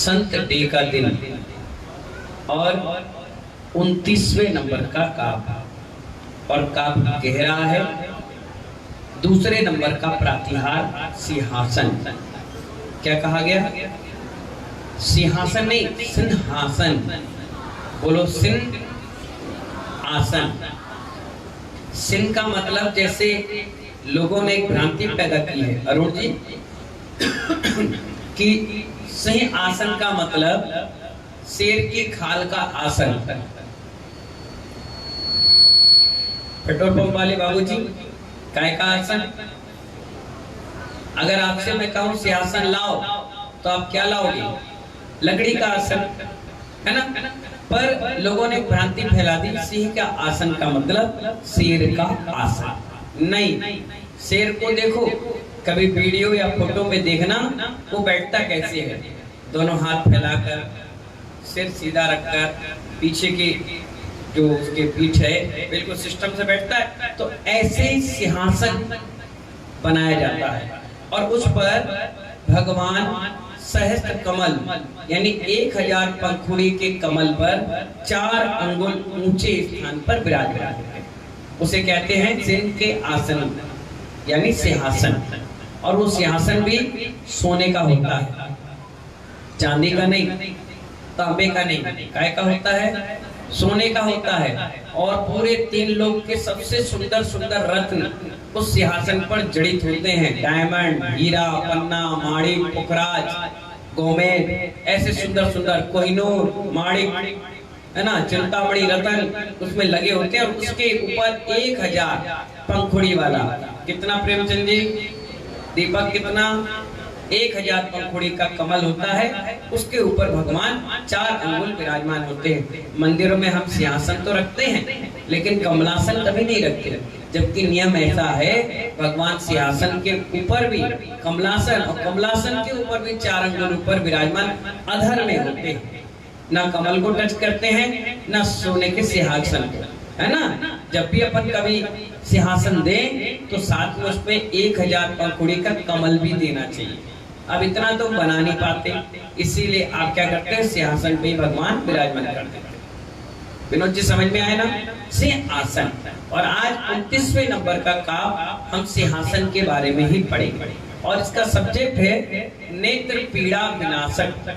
संत day का दिन और 29वें नंबर का काव्य, और काव्य कह रहा है दूसरे नंबर का प्रातिहार सिंहासन। क्या कहा गया? सिंहासन नहीं, सिंहासन। बोलो सिंह आसन। सिंह का मतलब जैसे लोगों ने एक भ्रांति पैदा की है अरुण जी कि सिंह आसन का मतलब शेर की खाल का आसन। पेट्रोल पंप वाले बाबूजी, काय का आसन? अगर आपसे मैं कहूं सिंहासन लाओ तो आप क्या लाओगे? लकड़ी का आसन, है ना? पर लोगों ने भ्रांति फैला दी, सिंह का आसन का मतलब शेर का आसन। नहीं, शेर को देखो कभी वीडियो या फोटो में देखना, वो बैठता कैसे है? दोनों हाथ फैलाकर, सिर सीधा रखकर, पीछे की जो उसके पीठ है बिल्कुल सिस्टम से बैठता है। तो ऐसे ही सिंहासन बनाया जाता है और उस पर भगवान सहस्त्र कमल यानी 1000 पंखुड़ी के कमल पर 4 अंगुल ऊंचे स्थान पर विराजमान है। उसे कहते हैं सिंह के आसन यानी सिंहासन। और वो सिंहासन भी सोने का होता है, चांदी का नहीं, तांबे का नहीं, काय का होता है? सोने का होता है। और पूरे 3 लोग के सबसे सुंदर सुंदर रत्न उस सिंहासन पर जड़ित होते हैं। डायमंड, हीरा, पन्ना, माणिक, पुखराज, गोमेद, ऐसे सुंदर सुंदर कोहिनूर, माणिक, है ना, चिंतामणि, रतन उसमें लगे होते हैं। और उसके ऊपर 1000 पंखुड़ी वाला, कितना प्रेमचंद जी? दीपक कितना? 1000 पंखुड़ी का कमल होता है, उसके ऊपर भगवान 4 अंगुल विराजमान होते हैं। मंदिरों में हम सिंहासन तो रखते हैं लेकिन कमलासन कभी नहीं रखते, जबकि नियम ऐसा है भगवान सिंहासन के ऊपर भी कमलासन और कमलासन के ऊपर भी 4 अंगुल ऊपर विराजमान अधर में होते हैं। ना कमल को टच करते हैं ना सोने के सिंहासन को, है ना? जब भी अपन कभी सिंहासन दें तो साथ में उसमें 1000 पंखुड़ी का कमल भी देना चाहिए। अब इतना तो बना नहीं पाते, इसीलिए आप क्या करते हैं? सिंहासन पे भगवान विराजमान करते हैं। विनोद जी समझ में आए ना? सिंहासन। और आज 29वें नंबर का काव्य हम सिंहासन के बारे में ही पढ़ेंगे और इसका सब्जेक्ट है नेत्र पीड़ा विनाशक।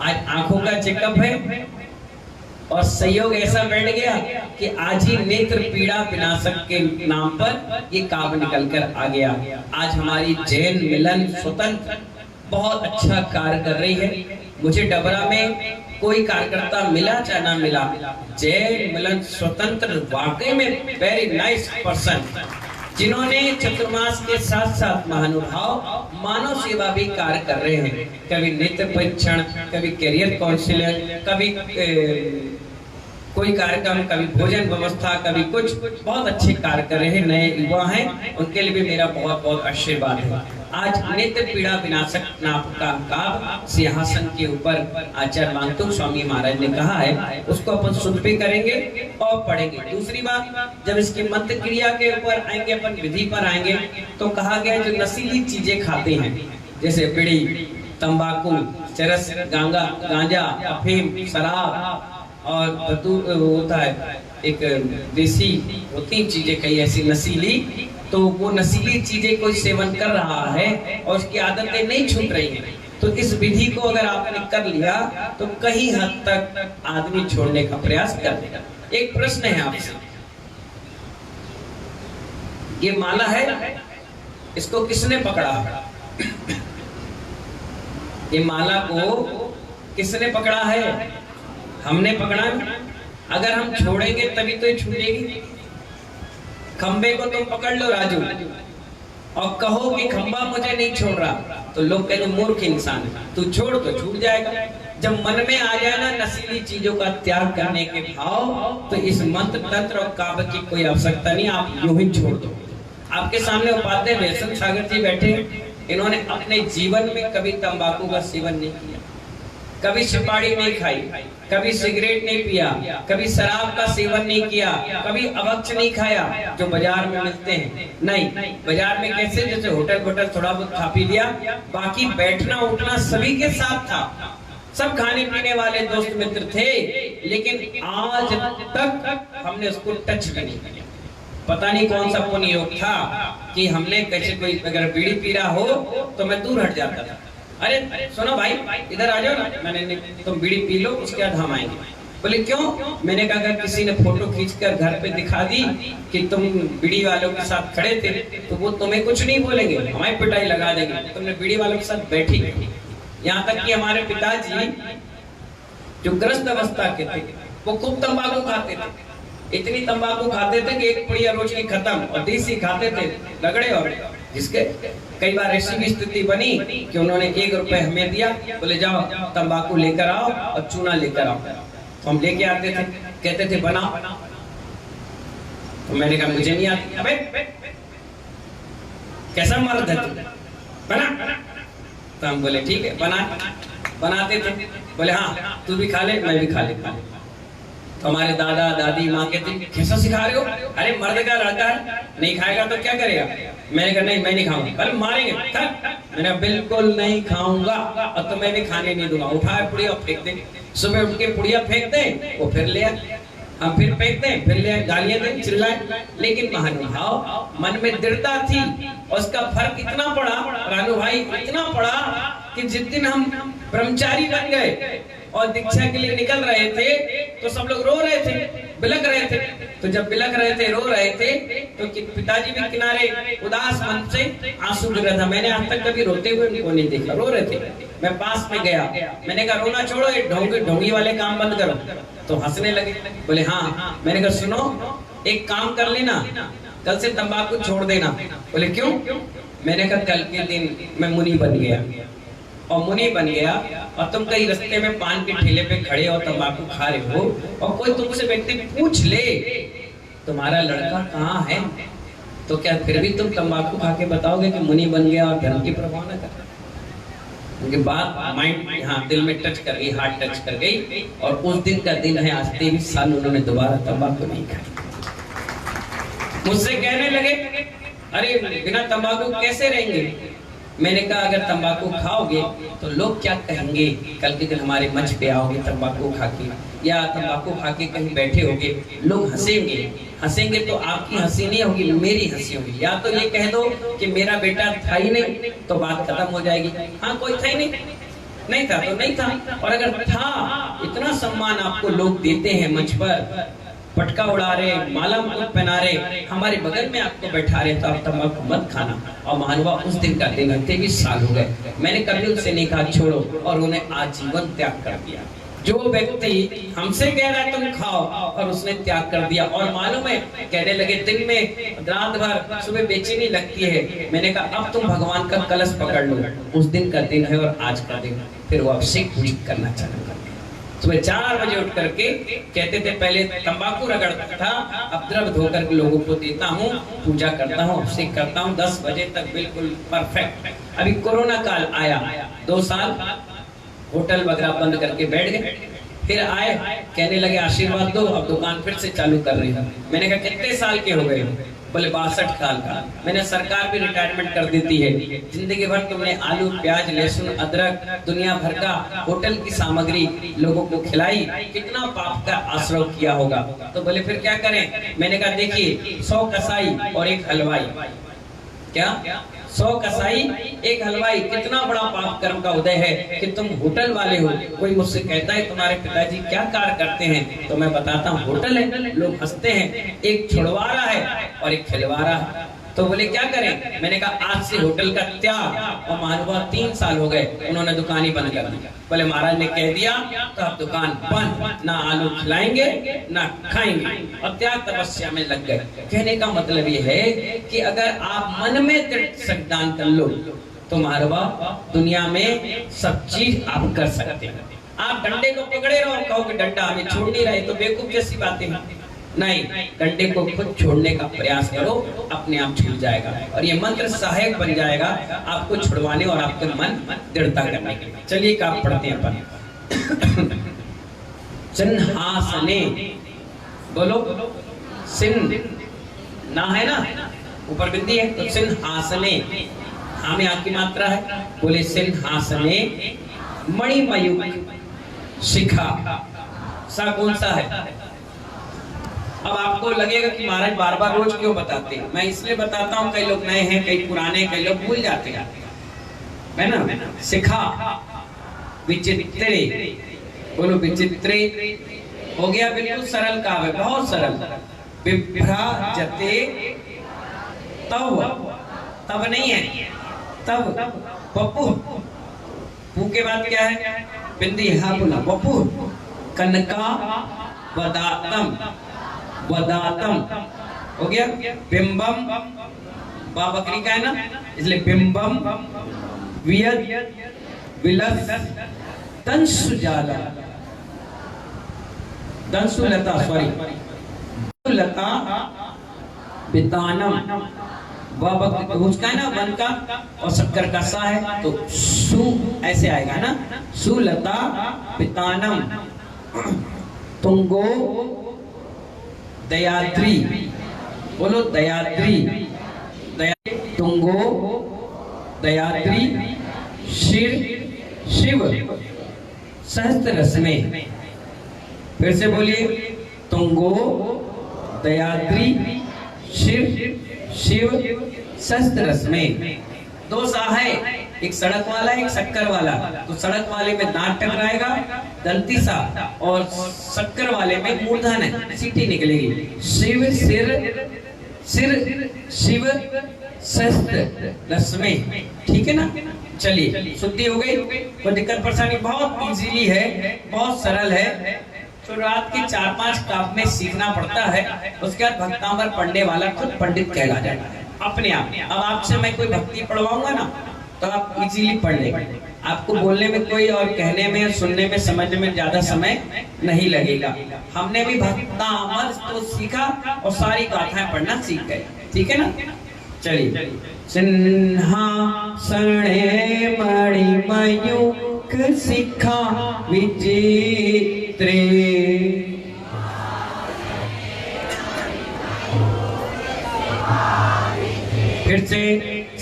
आज आंखों का चेकअप है और संयोग ऐसा बैठ गया कि आज ही नेत्र पीड़ा विनाशक के नाम पर ये काव्य निकल कर आ गया। आज हमारी जैन मिलन स्वतंत्र बहुत अच्छा कार्य कर रही है। मुझे डबरा में कोई कार्यकर्ता मिला चाहे ना मिला, जैन मिलन स्वतंत्र वाकई में वेरी नाइस पर्सन, जिन्होंने चतुर्मास के साथ साथ महानुभाव मानव सेवा भी कार्य कर रहे हैं। कभी नेत्र परीक्षण, कभी कैरियर काउंसलर, कभी कोई कार्यक्रम, कभी भोजन व्यवस्था, कभी कुछ बहुत अच्छे कार्य कर रहे हैं। नए युवा हैं, उनके लिए भी मेरा बहुत बहुत आशीर्वाद है। आज नेत्र पीड़ा विनाशक नाम का काव्य सिंहासन के ऊपर आचार्य मांगतुक स्वामी महाराज ने कहा है, उसको अपन शुद्ध भी करेंगे और पढ़ेंगे। दूसरी बात, जब इसकी मंत्र क्रिया के ऊपर आएंगे, अपन विधि पर आएंगे, तो कहा गया जो नशीली चीजें खाते हैं जैसे बीड़ी, तंबाकू, चरस, गांजा, अफीम, शराब और धतूर होता है, एक देसी, वो 3 चीजें कई ऐसी नशीली, तो वो नशीली चीजें कोई सेवन कर रहा है और उसकी आदतें नहीं छूट रही हैं, तो इस विधि को अगर आपने कर लिया तो कहीं हद तक आदमी छोड़ने का प्रयास कर देगा। एक प्रश्न है आपसे, ये माला है, इसको किसने पकड़ा? ये माला को किसने पकड़ा है? हमने पकड़ा। अगर हम छोड़ेंगे तभी तो ये छूटेगी। खंबे को तुम पकड़ लो राजू और कहो कि खंबा मुझे नहीं छोड़ रहा, तो लोग कहेंगे मूर्ख इंसान है, तू छोड़ तो छूट जाएगा। जब मन में आ जाए ना नशीली चीजों का त्याग करने के भाव, तो इस मंत्र तंत्र और काव्य की कोई आवश्यकता नहीं, आप यूं ही छोड़ दो। आपके सामने उपाध्याय वैष्णव सागर जी बैठे, इन्होंने अपने जीवन में कभी तंबाकू का सेवन नहीं किया, कभी सुपारी नहीं खाई, कभी सिगरेट नहीं पिया, कभी शराब का सेवन नहीं किया, कभी अभक्ष नहीं खाया जो बाजार में मिलते हैं। नहीं, बाजार में कैसे, जैसे होटल थोड़ा बहुत खा पी लिया, बाकी बैठना उठना सभी के साथ था। सब खाने पीने वाले दोस्त मित्र थे, लेकिन आज तक हमने उसको टच भी नहीं किया। पता नहीं कौन सा पुण्य योग था कि हमने कैसे, कोई अगर बीड़ी पी रहा हो तो मैं दूर हट जाता था। अरे सुनो भाई, इधर आ जाओ ना। मैंने तुम बीड़ी पी लो, उसके बाद हम आएंगे। बोले क्यों? मैंने कहा अगर किसी ने फोटो खींचकर घर पे दिखा दी कि तुम बीड़ी वालों के साथ खड़े थे तो वो तुम्हें कुछ नहीं बोलेंगे, हमारी पिटाई लगा देंगे, तुमने बीड़ी वालों के साथ बैठी। यहाँ तक कि हमारे पिताजी जो ग्रस्त अवस्था के थे वो खूब तंबाकू खाते थे। इतनी तंबाकू खाते थे कि एक पुड़िया रोज की खत्म, और देसी खाते थे लगड़े। और जिसके कई बार ऐसी भी स्थिति बनी कि उन्होंने 1 रुपए हमें दिया, बोले जाओ तंबाकू लेकर आओ और चूना लेकर आओ। तो हम लेके आते थे, कहते थे बनाओ। तो मैंने कहा मुझे नहीं आती। अबे कैसा मर्द है तू, बना। तो हम बोले ठीक है बनाते थे। बोले हाँ तू भी खा ले, मैं भी खा लेता हूँ। तो हमारे दादा दादी माँ कहते कैसा सिखा रहे हो? अरे मर्द का लड़का है, नहीं खाएगा तो क्या करेगा? मैंने कहा नहीं मैं नहीं खाऊंगा। कल मारेंगे। मैंने बिल्कुल नहीं खाऊंगा और तुम्हें भी खाने नहीं दूंगा। उठाए पुड़िया फेंक दे, सुबह उठ के पुड़िया फेंक दे, वो फिर ले आए, हम फिर फेंकते हैं, फिर ले आए, गालियां दें, चिल्लाए। लेकिन महानुभाव मन में दृढ़ता थी और उसका फर्क इतना पड़ा रानू भाई, इतना पड़ा कि जिस दिन हम ब्रह्मचारी बन गए और दीक्षा के लिए निकल रहे थे तो सब लोग रो रहे थे, बिलख रहे थे। तो जब बिलख रहे थे, रो रहे थे, तो पिताजी भी किनारे उदास मन से आंसू गिर रहा था। मैंने आज तक कभी रोते हुए उनको नहीं देखा, रो रहे थे। मैं पास में गया, मैंने कहा रोना छोड़ो, ये ढोंगी वाले काम बंद करो। तो हंसने लगे, बोले हाँ। मैंने कहा सुनो एक काम कर लेना, कल से तंबाकू छोड़ देना। बोले क्यों? मैंने कहा कल के दिन मैं मुनि बन गया, और मुनि बन गया और तुम कहीं रास्ते में पान के ठेले पे खड़े हो, तंबाकू खा रहे हो, और कोई तुमसे व्यक्ति पूछ ले तुम्हारा लड़का कहाँ है, तो क्या फिर भी तुम तंबाकू खा के बताओगे कि मुनि बन गया और धर्म की परवाह न कर? उनकी बात माइंड यहाँ दिल में टच कर गई, हार्ट टच कर गई, और उस दिन का दिन है। आज 23 साल उन्होंने दोबारा तंबाकू नहीं खाई। मुझसे कहने लगे अरे बिना तंबाकू कैसे रहेंगे? मैंने कहा अगर तंबाकू खाओगे तो लोग क्या कहेंगे? कल के दिन हमारे मंच पे आओगे तंबाकू खा के, या तंबाकू खा के कहीं बैठे होगे, लोग हंसेंगे तो आपकी हंसी नहीं होगी, मेरी हंसी होगी। या तो ये कह दो कि मेरा बेटा था ही नहीं, तो बात खत्म हो जाएगी। हाँ कोई था ही नहीं था तो नहीं था, और अगर था, इतना सम्मान आपको लोग देते हैं मंच पर, पटका उड़ा रहे, माला मुकुट पहना रहे, हमारे बगल में आपको बैठा रहे, तो आप तंबाकू मत खाना। और महानुभा उस दिन का दिन 23 साल हो गए, मैंने कभी उनसे नहीं कहा छोड़ो, और उन्हें आजीवन त्याग कर दिया। जो व्यक्ति हमसे कह रहा है तुम खाओ, और उसने त्याग कर दिया। और मालूम है कहने लगे दिन में रात भर सुबह बेचैनी लगती है। मैंने कहा अब तुम भगवान का कलश पकड़ लो, उस दिन का दिन है और आज का दिन। फिर वो अभिषेक पूजित करना चालू कर। सुबह 4 बजे उठ करके कहते थे पहले तंबाकू रगड़ता था, अब द्रव धोकर के लोगों को देता हूँ, पूजा करता हूँ, अभिषेक करता हूँ, 10 बजे तक बिल्कुल परफेक्ट। अभी कोरोना काल आया, 2 साल होटल वगैरह बंद करके बैठ गए, फिर आए कहने लगे आशीर्वाद दो, अब दुकान फिर से चालू कर रही है। मैंने कहा कितने साल के हो गए? बोले 62 साल का। मैंने सरकार भी रिटायरमेंट कर देती है, जिंदगी भर तुमने आलू प्याज लहसुन अदरक दुनिया भर का होटल की सामग्री लोगों को खिलाई, कितना पाप का आश्रय किया होगा। तो बोले फिर क्या करें? मैंने कहा देखिए 100 कसाई और 1 हलवाई, क्या 100 कसाई 1 हलवाई, कितना बड़ा पाप कर्म का उदय है कि तुम होटल वाले हो। कोई मुझसे कहता है तुम्हारे पिताजी क्या कार्य करते हैं, तो मैं बताता हूँ होटल है, लोग हंसते हैं, एक छुड़वारा है और एक खिलवारा है। तो बोले क्या करें? मैंने कहा आज से होटल का त्याग। और महानुभाव 3 साल हो गए, उन्होंने दुकान ही बंद कर दी। बोले महाराज ने कह दिया तो अब दुकान बंद, ना आलू खिलाएंगे ना खाएंगे, और त्याग तपस्या में लग गए। कहने का मतलब ये है कि अगर आप मन में दान कर लो तो महानुभाव दुनिया में सब चीज आप कर सकते हैं। आप डंडे को पकड़े रहो, कहो कि डंडा हमें छोड़ नहीं रहे, तो बेवकूफ जैसी बातें हैं। नहीं, डंडे को खुद छोड़ने का प्रयास करो, अपने आप छूट जाएगा, और ये मंत्र सहायक बन जाएगा आपको छुड़वाने और आपके मन दृढ़ता करने के लिए। चलिए आप पढ़ते हैं अपन। सिंहासने, बोलो सिंह ना है ना, ऊपर बिंदी है तो सिंहासने, हाँ में आकी मात्रा है। बोले सिंहासने मणिमयुक्त शिखा। सा कौन सा है? अब आपको लगेगा कि महाराज बार बार रोज क्यों बताते हैं? मैं इसलिए बताता हूँ, कई लोग नए हैं, कई पुराने, कई लोग भूल जाते हैं, है ना। शिखा विचित्रे, बोलो विचित्रे। हो गया, बिल्कुल सरल काम है, बहुत सरल। विभ्राजते, तब नहीं है, तब पप्पू। पू के बाद क्या है? बिंदी। हाँ बोला पप्पू। कनका वदातम, वदातम हो गया। बिंबम, बा बकरी का है ना, इसलिए बिंबम। वियद विलस, दंशुजाला, दंशुलता, सॉरी लता। बितानम, उसका है ना वन का, और शक्कर का सा है तो सु ऐसे आएगा ना, सुलता पितानम। तुंगो दयाद्री, बोलो दयाद्री, तुंगो दयाद्री। शिव सहस्त्र रस में, फिर से बोलिए, तुंगो दयाद्री शिव सहस्त्र रस में। दो सा है, एक सड़क वाला, एक शक्कर वाला। तो सड़क वाले में दांत टकराएगा, दंती सा, और शक्कर वाले में मूर्धन है, सीटी निकलेगी। शिव सिर शिव सहस्त्र रस में, ठीक है ना। चलिए, शुद्धि हो गई। कोई दिक्कत परेशानी? बहुत इजीली है, बहुत सरल है। शुरुआत के 4-5 काव्य में सीखना पड़ता है, उसके बाद भक्तांबर पढ़ने वाला खुद पंडित कहला जाता है अपने आप। अब आपसे मैं कोई भक्ति पढ़वाऊंगा ना, तो आप इजीली पढ़ लेंगे। आपको बोलने में कोई, और कहने में, सुनने में, समझने में ज्यादा समय नहीं लगेगा। हमने भी भक्तांबर तो सीखा और सारी गाथाएं पढ़ना सीख गए, ठीक है ना। चलिए, सिंहासने मणिमयूख शिखा विचित्रे। फिर से,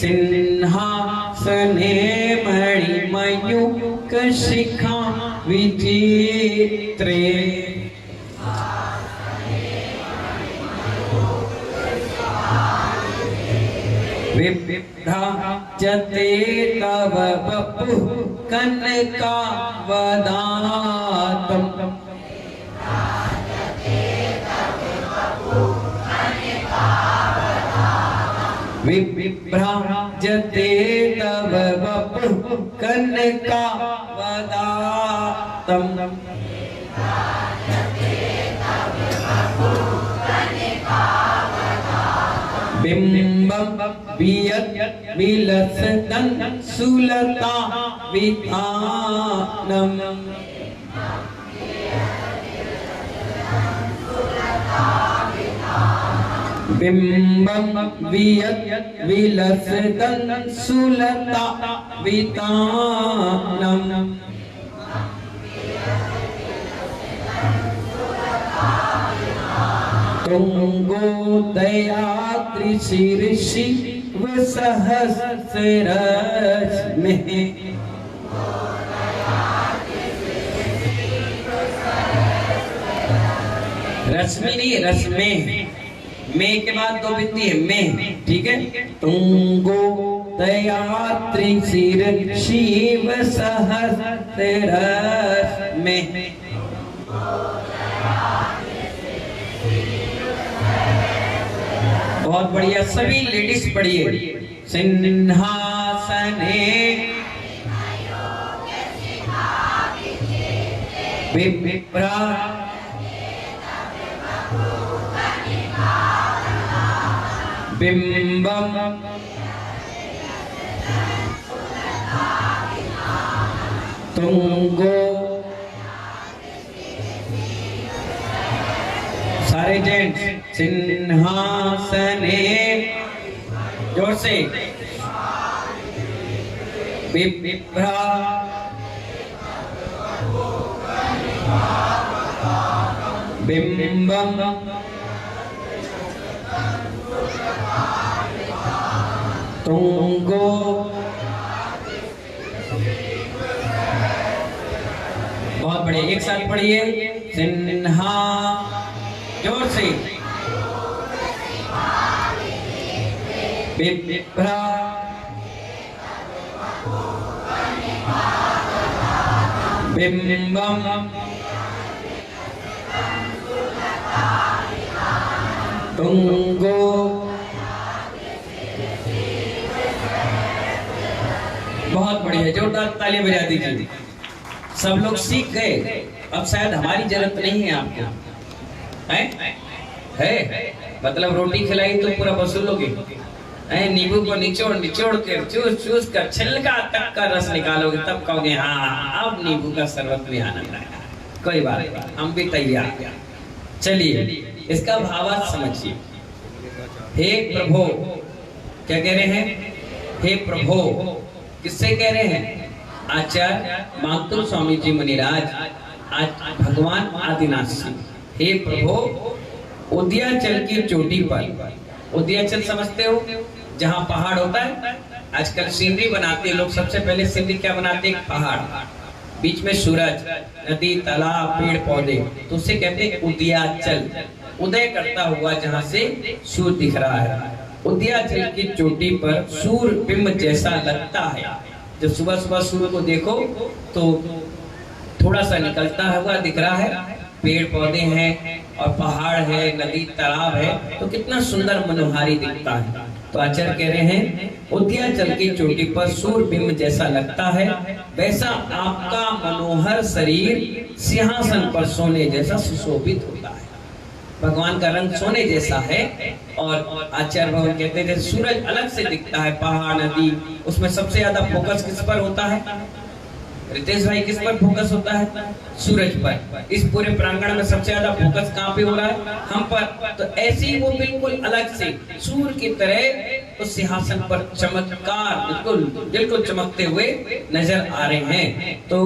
सिंहासने मणिमयूख शिखा विचित्रे। विभ्राजते तव वपुः कनका वदातम्। विभ्राजते तव वपुः कनका वदातम्। बिंबम वियद विलसदं सुलता वितानम। बिंबम वियद विलसदं सुलता वितानम। तुंगो दयाद्रि शिव सहस्त्र रस में। रश्मि नहीं, रस में के बाद दो बिंदी है, में, ठीक है। तुंगो दयाद्रि शिव सहस्त्र रस में। बहुत बढ़िया, सभी लेडीज पढ़िए। सिंहासने विभ्रा बिंबम तुंगो। सारे जेंट्स, सिंहासने, जोर से, विभ्रा बिंबम तुंगो बहुत बढ़िया, एक साथ पढ़िए। सिन्हा, जोर से। बिभ्रा, बिंबम, तुंगो, बहुत बढ़िया, जोरदार ताली बजा दीजिए। सब लोग सीख गए, अब शायद हमारी जरूरत नहीं है आपको, है? मतलब रोटी खिलाई तो पूरा वसूलोगे, नींबू को निचोड़ निचोड़ कर चूस चूस कर छिलका तक का रस निकालोगे, तब कहोगे हाँ अब नींबू का शरबत भी आनंद आएगा। कोई बात नहीं, हम भी तैयार। चलिए इसका भावार्थ समझिए। हे प्रभु, क्या कह रहे हैं? हे प्रभु, किससे कह रहे हैं? आचार्य मातुर स्वामी जी मुनिराज, आज भगवान आदिनाथ सिंह। हे प्रभु, उदयाचल की चोटी पर, उदयाचल समझते हो जहाँ पहाड़ होता है, आजकल सीनरी बनाते हैं लोग। सबसे पहले सीनरी क्या बनाते हैं? पहाड़, बीच में सूरज, नदी, तालाब, पेड़ पौधे, तो उसे कहते हैं उदयाचल। उदय करता हुआ जहाँ से सूर्य दिख रहा है, उदयाचल की चोटी पर सूर्य बिंब जैसा लगता है। जब सुबह सुबह सूर्य को देखो तो थोड़ा सा निकलता हुआ दिख रहा है, पेड़ पौधे हैं और पहाड़ है, नदी, तालाब है, तो कितना सुंदर मनोहारी दिखता है। तो आचार्य कह रहे हैं उदयाचल की चोटी पर सूर्य बिंब जैसा लगता है, वैसा आपका मनोहर शरीर सिंहासन पर सोने जैसा सुशोभित होता है। भगवान का रंग सोने जैसा है। और आचार्य भगवान कहते हैं जैसे सूरज अलग से दिखता है, पहाड़, नदी, उसमें सबसे ज्यादा फोकस किस पर होता है? रितेश भाई, किस पर फोकस होता है? सूरज पर। इस पूरे प्रांगण में सबसे ज्यादा फोकस कहाँ पे हो रहा है? हम पर। तो ऐसे ही वो बिल्कुल अलग से सूर्य की तरह उस सिंहासन पर चमत्कार बिल्कुल चमकते हुए नजर आ रहे हैं। तो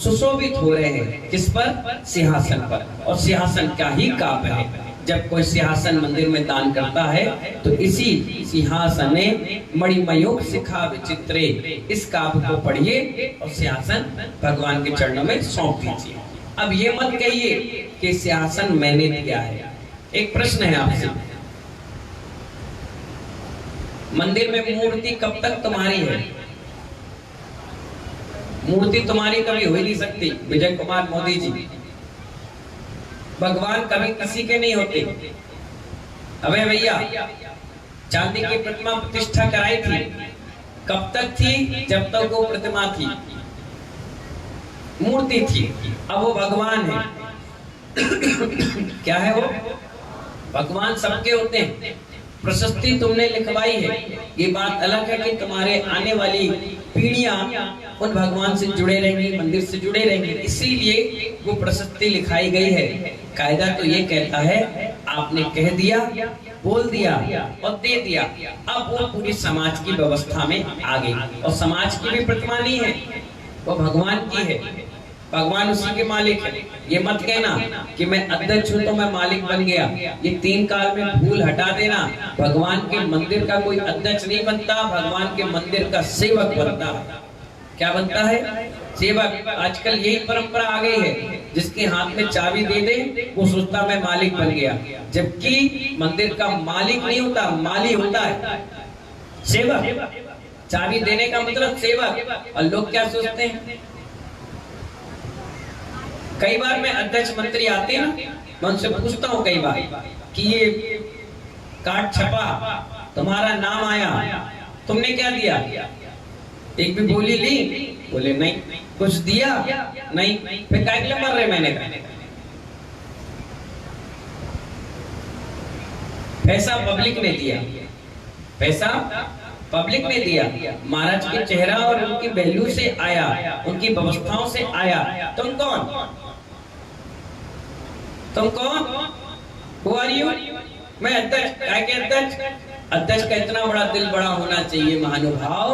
सुशोभित हो रहे हैं किस पर? सिंहासन पर। और सिंहासन क्या ही काव्य है। जब कोई सिंहासन मंदिर में दान करता है तो इसी सिंहासने मणिमयोग शिखा विचित्रे, इस काव्य को पढ़िए और सिंहासन भगवान के चरणों में सौंप दीजिए। अब ये मत कहिए कि सिंहासन मैंने दिया है। एक प्रश्न है आपसे, मंदिर में मूर्ति कब तक तुम्हारी है? मूर्ति तुम्हारी कभी हो ही नहीं सकती। विजय कुमार मोदी जी, भगवान कभी किसी के नहीं होते। अबे भैया, चांदी की प्रतिमा प्रतिष्ठा कराई थी, कब तक थी? जब तक वो प्रतिमा थी, मूर्ति थी। अब वो भगवान है। क्या है वो? भगवान सबके होते हैं। प्रशस्ति तुमने लिखवाई है, ये बात अलग है कि तुम्हारे आने वाली पीढ़ियां उन भगवान से जुड़े रहेंगे, मंदिर से जुड़े रहेंगे, इसीलिए वो प्रशस्ति लिखाई गई है। कायदा तो ये कहता है आपने कह दिया, बोल दिया और दे दिया, अब वो पूरी समाज की व्यवस्था में आ गई। और समाज की भी प्रतिमा नहीं है, वो भगवान की है। भगवान उसी के मालिक है। ये मत कहना कि मैं अध्यक्ष हूँ तो मैं मालिक बन गया। ये 3 काल में भूल हटा देना। भगवान के मंदिर का कोई अध्यक्ष नहीं बनता, भगवान के मंदिर का सेवक बनता है। क्या बनता है? सेवक। आजकल यही परंपरा आ गई है, जिसके हाथ में चाबी दे दे वो सोचता मैं मालिक बन गया, जबकि मंदिर का मालिक नहीं होता, माली होता है, सेवक। चाबी देने का मतलब सेवक। और लोग क्या सोचते हैं? कई बार मैं अध्यक्ष मंत्री आते हैं ना, मैं उनसे पूछता हूँ कई बार कि ये कार्ड छपा, तुम्हारा नाम आया, तुमने क्या दिया? एक भी बोली ली? बोले नहीं। कुछ दिया? नहीं। फिर क्या के लिए मर रहे? मैंने कहा पैसा पब्लिक ने दिया, पैसा पब्लिक ने दिया। महाराज के चेहरा और उनकी वैल्यू से आया, उनकी व्यवस्थाओं से आया। तुम कौन? तुम कौन? Who are you? मैं अध्यक्ष। क्या के अध्यक्ष? अध्यक्ष का इतना बड़ा दिल बड़ा होना चाहिए महानुभाव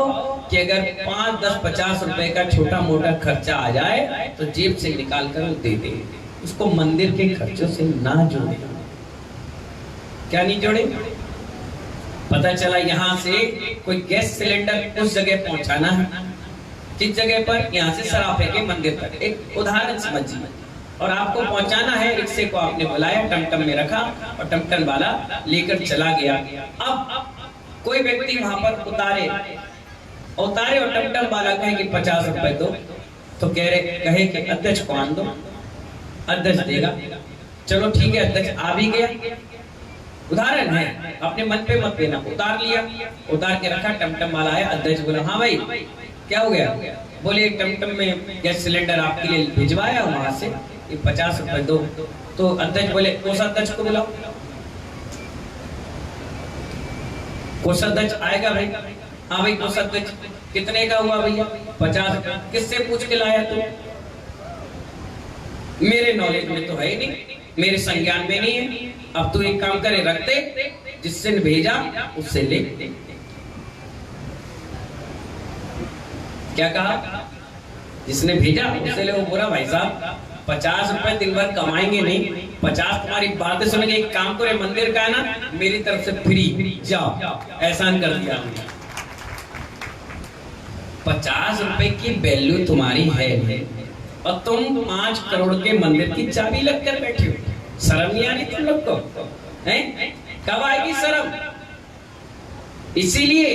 कि अगर 5, 10, 50 रुपए का छोटा मोटा खर्चा आ जाए तो जेब से निकाल कर दे दे। उसको मंदिर के खर्चों से ना जोड़े। क्या नहीं जोड़े? पता चला यहाँ से कोई गैस सिलेंडर उस जगह पहुंचाना है, किस जगह पर? यहाँ से सराफे के मंदिर तक। एक उदाहरण समझिए। और आपको पहुंचाना है, रिक्शे को आपने बुलाया, टमटम में रखा और टमटम वाला लेकर चला गया। अब कोई व्यक्ति वहां पर उतारे और टमटम वाला कहे कि 50 रुपए दो, तो कहे कि अध्यक्ष को आन दो, अध्यक्ष देगा। चलो ठीक है, अध्यक्ष आ भी गया। उदाहरण है, अपने मन पे मत लेना। उतार लिया, उतार के रखा, टमटम वाला आया, अध्यक्ष बोला हाँ भाई क्या हो गया? बोले टमटम में गैस सिलेंडर आपके लिए भिजवाया वहां से, ये 50 रुपए दो। तो अध्यक्ष बोले कोषाध्यक्ष को बुलाओ। कोषाध्यक्ष आएगा भाई, हाँ भाई कोषाध्यक्ष कितने का हुआ भैया? 50। किससे पूछ के लाया तू? मेरे नॉलेज में तो है नहीं, मेरे संज्ञान में नहीं है। अब तू एक काम करे, रख दे, जिससे भेजा उससे ले। क्या कहा? जिसने भेजा उससे ले। वो बुरा भाई साहब 50 रुपए दिन भर कमाएंगे नहीं, 50 तुम्हारी बातें सुनेंगे। एक काम करे, मंदिर का है ना, मेरी तरफ से फ्री, जाओ, एहसान कर दिया। 50 रुपए की वैल्यू तुम्हारी है और तुम 5 करोड़ के मंदिर की चाबी लगकर बैठे हो। शर्म नहीं आ रही तुम लोग को? हैं? कब आएगी शर्म? इसीलिए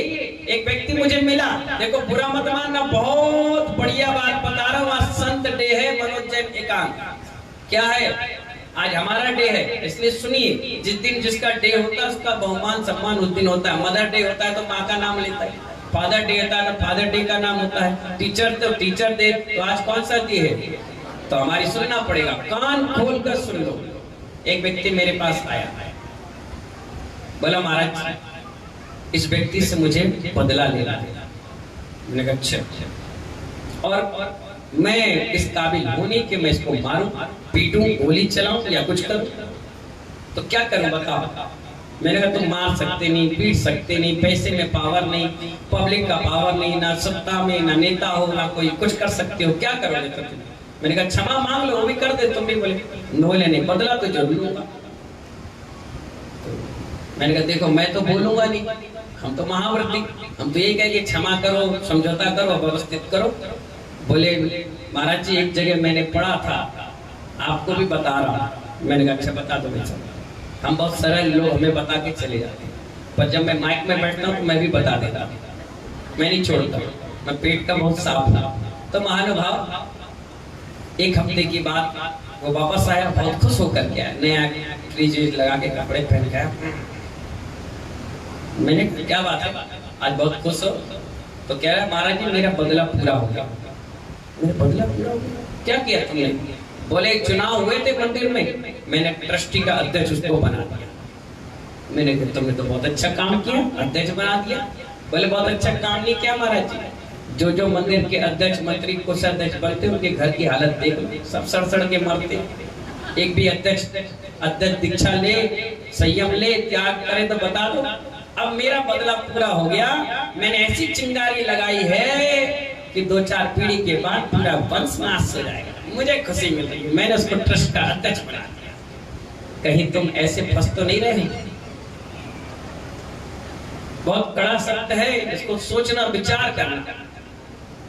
एक व्यक्ति मुझे मिला, देखो बुरा मत मानना, बहुत बढ़िया बात बता रहा हूँ। आज संत डे है, मनोज जैन एकांत। क्या है? आज हमारा डे है, इसलिए सुनिए। जिस दिन जिसका डे होता है उसका बहुमान सम्मान उस दिन होता है। मदर डे होता है तो माँ का नाम लेता है, फादर डे होता है तो फादर डे का नाम होता है, टीचर तो टीचर डे। तो आज कौन सा डे है? तो हमारी सुनना पड़ेगा, कान खोल कर सुन लो। एक व्यक्ति मेरे पास आया, बोला महाराज इस व्यक्ति से मुझे बदला लेना है। मैंने कहा अच्छा, और मैं इस काबिल हूं नहीं कि मैं इसको मारूं, पीटूं, गोली चलाऊं या कुछ करूं, तो क्या करूं बताओ? मैंने कहा तुम मार सकते नहीं, पीट सकते नहीं, पैसे में पावर नहीं, पब्लिक का पावर नहीं, ना सत्ता में, ना नेता हो, ना कोई कुछ कर सकते हो, क्या करोगे तुम? मैंने कहा क्षमा मांग लो, वो भी कर दे। तुम भी बोले नहीं, बदला तो जरूर लूंगा। मैंने कहा देखो मैं तो बोलूंगा नहीं, हम तो महाव्रती, हम तो यही कहेंगे क्षमा करो, समझौता करो, व्यवस्थित करो। बोले महाराज जी एक जगह मैंने पढ़ा था, आपको भी बता रहा हूँ। मैंने कहा अच्छा बता दो। हम बहुत सरल लोग, हमें बता के चले जाते हैं, पर जब मैं माइक में बैठता हूँ तो मैं भी बता देता हूँ, मैं नहीं छोड़ता, मैं पेट का बहुत साफ था। तो महानुभाव एक हफ्ते की बात, वो वापस आया, बहुत खुश होकर के आया, नया फ्रिज लगा के कपड़े पहन के आया। मैंने क्या बात है, आज बहुत खुश हो? तो कह रहा महाराज जी मेरा बदला पूरा हो गया। बदला पूरा हो गया? क्या किया तुमने? बोले चुनाव हुए थे मंदिर में, मैंने ट्रस्टी का अध्यक्ष उसको बना दिया। मैंने कहा तुमने तो बहुत अच्छा काम किया, अध्यक्ष बना दिया। बोले बहुत अच्छा काम नहीं किया महाराज जी, जो मंदिर के अध्यक्ष मंत्री कोषाध्यक्ष बनते उनके घर की हालत देख लो, सब सड़ के मरते। एक भी अध्यक्ष दीक्षा ले, संयम ले, त्याग करे तो बता दो। अब मेरा बदला पूरा हो गया, मैंने ऐसी चिंगारी लगाई है कि 2-4 पीढ़ी के बाद पूरा वंश नाश हो जाएगा। मुझे खुशी मिल रही है, मैंने उसको ट्रस्ट का अध्यक्ष बना दिया। कहीं तुम ऐसे फंस तो नहीं रहे? बहुत कड़ा सत्य है, इसको सोचना, विचार करना,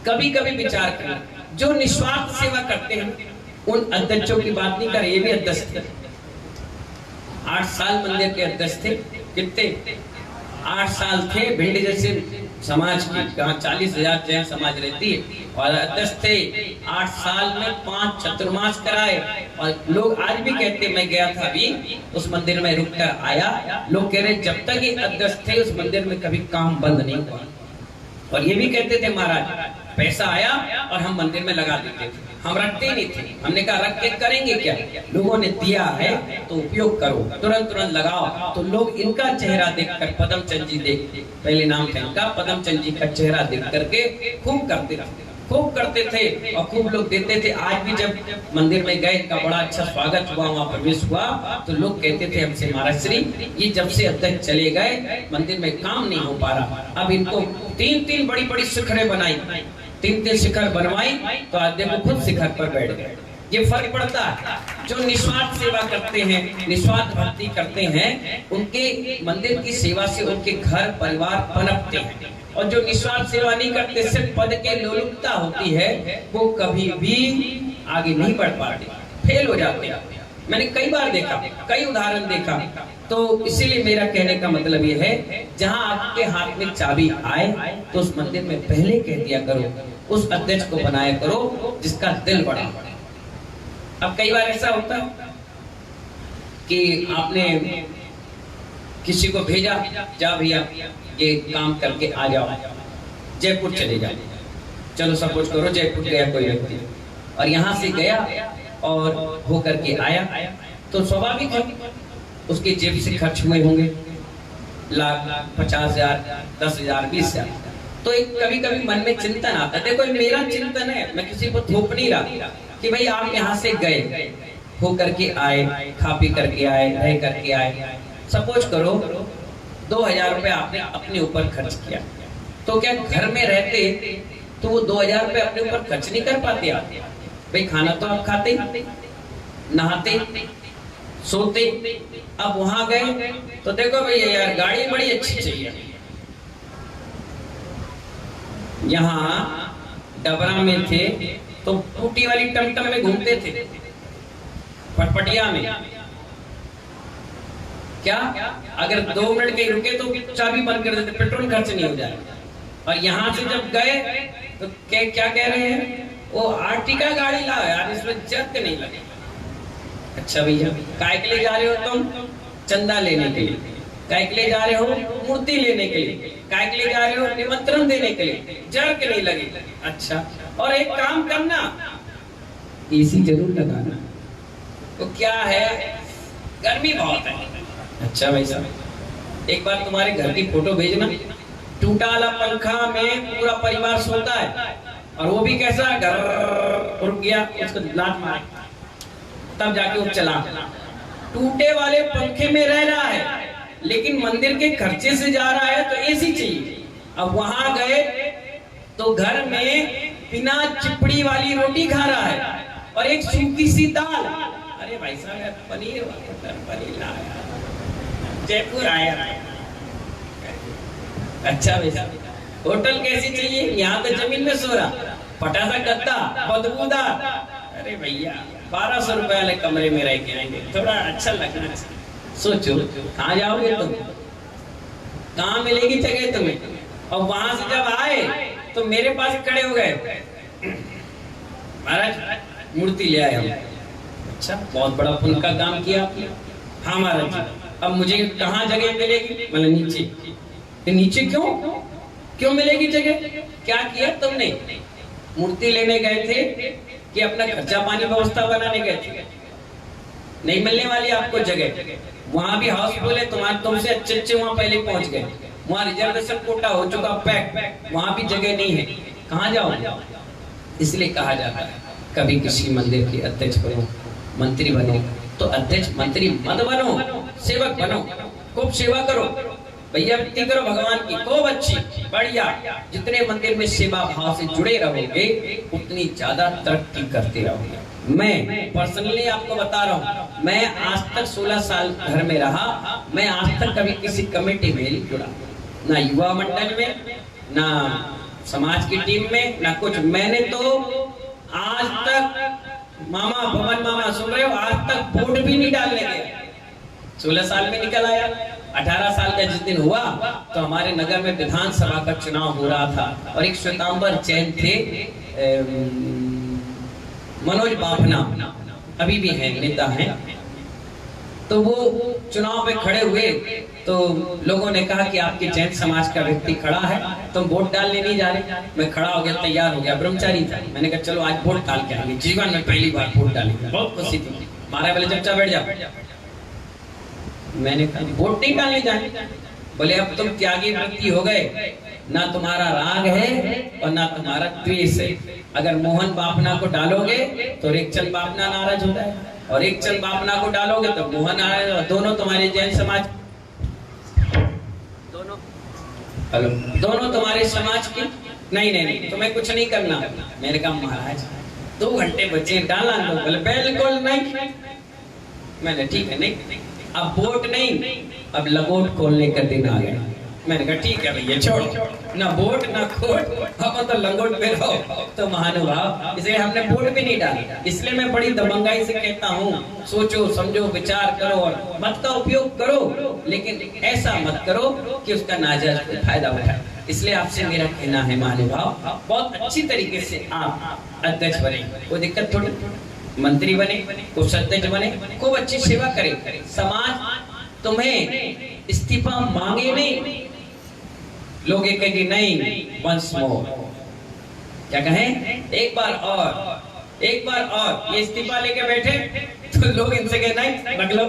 कभी कभी विचार करना। जो निस्वार्थ सेवा करते हैं उन अध्यक्षों की बात नहीं कर, ये भी अध्यक्ष थे, 8 साल मंदिर के अध्यक्ष थे। कितने? 8 साल थे। भिंड जैसे समाज की कहाँ 40,000 जैन समाज रहती है, और अध्यक्ष थे। 8 साल में 5 चतुर्मास कराए। और लोग आज भी कहते, मैं गया था अभी उस मंदिर में, रुक कर आया, लोग कह रहे जब तक ये अध्यक्ष थे उस मंदिर में कभी काम बंद नहीं हुआ। और ये भी कहते थे महाराज पैसा आया और हम मंदिर में लगा देते थे, हम रखते नहीं थे। हमने कहा रख के करेंगे क्या, लोगों ने दिया है तो उपयोग करो, तुरंत लगाओ। तो लोग इनका चेहरा देखकर, पदमचंद जी पहले नाम था इनका, पदमचंद जी का चेहरा देख करके खूब करते थे और खूब लोग देते थे। आज भी जब मंदिर में गए, इनका बड़ा अच्छा स्वागत हुआ, वहाँ प्रवेश हुआ, तो लोग कहते थे हमसे महाराज श्री ये जब से अध्यक्ष चले गए मंदिर में काम नहीं हो पा रहा। अब इनको 3 बड़ी शिखरें बनाई, 3 शिखर बनवाई, तो आज देखो खुद शिखर पर बैठ गए। ये फर्क पड़ता है। जो निस्वार्थ सेवा करते हैं, निस्वार्थ भक्ति करते हैं, उनके मंदिर की सेवा से उनके घर परिवार पनपते हैं। और जो निस्वार्थ सेवा नहीं करते, सिर्फ पद के लोलुपता होती है, वो कभी भी आगे नहीं बढ़ पाते, फेल हो जाते हैं। मैंने कई बार देखा, कई उदाहरण देखा। तो इसीलिए मेरा कहने का मतलब ये है, जहां आपके हाथ में चाबी आए तो उस मंदिर में पहले कह दिया करो, उस अध्यक्ष को बनाया करो जिसका दिल बड़ा। अब कई बार ऐसा होता है कि आपने किसी को भेजा, जा भैया ये काम करके आ जाओ, जयपुर चले जाओ। चलो सपोज करो जयपुर गया कोई व्यक्ति, और यहाँ से गया और होकर के आया, तो स्वाभाविक है उसके जेब से खर्च हुए होंगे लाख, 50,000, 10,000, 20,000। तो एक कभी कभी मन में चिंतन आता है। देखो मेरा चिंतन है, मैं किसी को थोप नहीं रहा कि भाई आप यहाँ से गए, हो करके आए, खा पी करके आए, रह करके आए। सपोज करो 2,000 रुपए आपने अपने ऊपर खर्च किया, तो क्या घर में रहते तो वो 2,000 रुपए अपने ऊपर खर्च नहीं कर पाते आप? भाई खाना तो आप खाते, नहाते, सोते। अब वहां गए तो देखो भैया यार गाड़ी बड़ी अच्छी चाहिए। यहाँ डबरा में थे तो टूटी वाली टमटम में घूमते थे, फटफटिया में। क्या अगर 2 मिनट कहीं रुके तो चाबी बंद कर देते, पेट्रोल खर्च नहीं हो जाए। और यहाँ से जब गए तो क्या कह रहे हैं, वो आर्टिका गाड़ी लाओ यार, इसमें जर्क नहीं लगे। अच्छा भैया काय के लिए जा रहे हो तुम? चंदा लेने के लिए। काय के लिए जा रहे हो? मूर्ति लेने के लिए। काय के लिए जा रहे हो? निमंत्रण देने के लिए, जर्क नहीं लगे। अच्छा, और एक काम करना, एसी जरूर लगाना। तो क्या है, गर्मी बहुत है। अच्छा भाई साहब, एक बार तुम्हारे घर की फोटो भेजना, टूटा वाला पंखा में पूरा परिवार सोता है, और वो भी कैसा, घर रुक गया, उसको लात मारे, तब जाके वो चला। टूटे वाले पंखे में रह रहा है, लेकिन मंदिर के खर्चे से जा रहा है तो एसी चाहिए। अब वहां गए तो घर में बिना चिपड़ी वाली रोटी खा रहा है और एक सूखी सी दाल। अरे भाई साहब पनीर लाया, जयपुर आया। अच्छा भैया होटल कैसी चाहिए? यहाँ तो जमीन में सो रहा, फटा सा गद्दा, बदबूदार। अरे भैया 1,200 रुपए वाले कमरे में रह के आएंगे, थोड़ा अच्छा लगना चाहिए। सोचो कहाँ जाओगे तुम, कहाँ मिलेगी जगह तुम्हें? और वहां से जब आए तो मेरे पास खड़े हो गए, महाराज मूर्ति ले आए हम। अच्छा, बहुत बड़ा पुण्य का काम किया आपने। हाँ महाराज जी, अब मुझे कहाँ जगह मिलेगी? मतलब नीचे। नीचे क्यों मिलेगी जगह? क्या किया तुमने? मूर्ति लेने गए थे कि अपना खर्चा पानी व्यवस्था बनाने गए थे? नहीं मिलने वाली आपको जगह। वहां भी हाउसफुल है, तुमसे अच्छे वहां पहले पहुंच गए, वहां रिजर्वेशन कोटा हो चुका पैक, वहां भी जगह नहीं है, कहाँ जाओ? इसलिए कहा जाता है कभी किसी मंदिर के अध्यक्ष बनो, मंत्री बनो, तो अध्यक्ष मंत्री मत बनो, सेवक बनो, खूब सेवा करो, भैया भक्ति करो भगवान की, खूब अच्छी बढ़िया। जितने मंदिर में सेवा भाव से जुड़े रहोगे उतनी ज्यादा तरक्की करते रहोगे। मैं पर्सनली आपको बता रहा हूँ, मैं आज तक 16 साल घर में रहा, मैं आज तक कभी किसी कमेटी में नहीं जुड़ा, ना युवा मंडल में, ना समाज की टीम में, ना कुछ। मैंने तो आज तक मामा भवन मामा सुन रहे हो, आज तक वोट भी नहीं डालने गया। 16 साल में निकल आया। 18 साल का जिस दिन हुआ तो हमारे नगर में विधानसभा का चुनाव हो रहा था, और एक श्वेतांबर जैन थे, मनोज बाफना, अभी भी हैं, नेता हैं। तो वो चुनाव में खड़े हुए तो लोगों ने कहा कि आपके जैन समाज का व्यक्ति खड़ा है, तुम वोट डालने नहीं जा रहे? मैं खड़ा हो गया, तैयार हो गया, ब्रह्मचारी था। मैंने कहा चलो आज वोट डाल के आएंगे, जीवन में पहली बार वोट डालेंगे। बहुत खुशी थी। मारा बोले चुपचाप बैठ जाओ। मैंने कहा वोट नहीं डालने जाए। बोले अब तुम त्यागी वृत्ति हो गए, ना तुम्हारा राग है और ना तुम्हारा द्वेष है। अगर मोहन बापना को डालोगे तो रेखचंद बापना नाराज होता है, और रेखचंद बापना को डालोगे तो मोहन नाराज, और दोनों तुम्हारे जैन समाज, दोनों तुम्हारे समाज की। नहीं तुम्हें कुछ नहीं करना। मैंने कहा महाराज 2 घंटे बचे, डाला दो। बोले बिल्कुल नहीं। मैंने ठीक है नहीं, अब वोट नहीं, अब लगोट खोलने का दिन आ गया। मैंने कहा ठीक है भैया छोड़ो, ना वोट ना खोट, हम तो लंगोट पे रहो। तो महानुभाव, इसलिए हमने वोट भी नहीं डाला। इसलिए मैं बड़ी दबंगाई से कहता हूँ, सोचो समझो विचार करो और मत का उपयोग करो, लेकिन ऐसा मत करो कि उसका नाजायज फायदा उठाए। इसलिए आपसे मेरा कहना है महानुभाव, बहुत अच्छी तरीके से आप अध्यक्ष बने, कोई दिक्कत थोड़ी, मंत्री बने, कोषाध्यक्ष बने, खूब अच्छी सेवा करे। समाज तुम्हें इस्तीफा मांगे नहीं, लोग ये कहेंगे नहीं वंस मोर, क्या कहें, एक बार और ये इस्तीफा लेके बैठे तो लोग इनसे कहे नहीं मतलब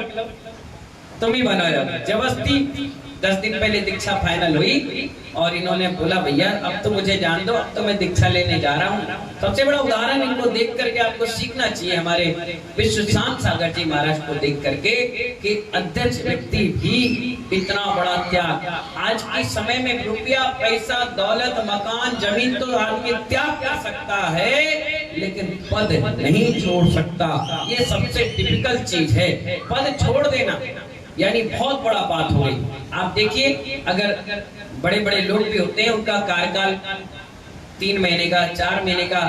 तुम ही बना जाओ। जबरदस्ती 10 दिन पहले दीक्षा फाइनल हुई और इन्होंने बोला भैया अब तो मुझे जान दो, अब तो मैं दीक्षा लेने जा रहा हूँ। सबसे बड़ा उदाहरण इनको देख करके आपको सीखना चाहिए, हमारे विश्व शांत सागर जी महाराज को देख करके, कि अध्यक्ष व्यक्ति भी इतना बड़ा त्याग। आज के समय में रुपया पैसा दौलत मकान जमीन तो आदमी त्याग कर सकता है, लेकिन पद नहीं छोड़ सकता। ये सबसे टिपिकल चीज है, पद छोड़ देना यानी बहुत बड़ा बात हो गई। आप देखिए, अगर बड़े बड़े लोग भी होते हैं, उनका कार्यकाल 3 महीने का, 4 महीने का,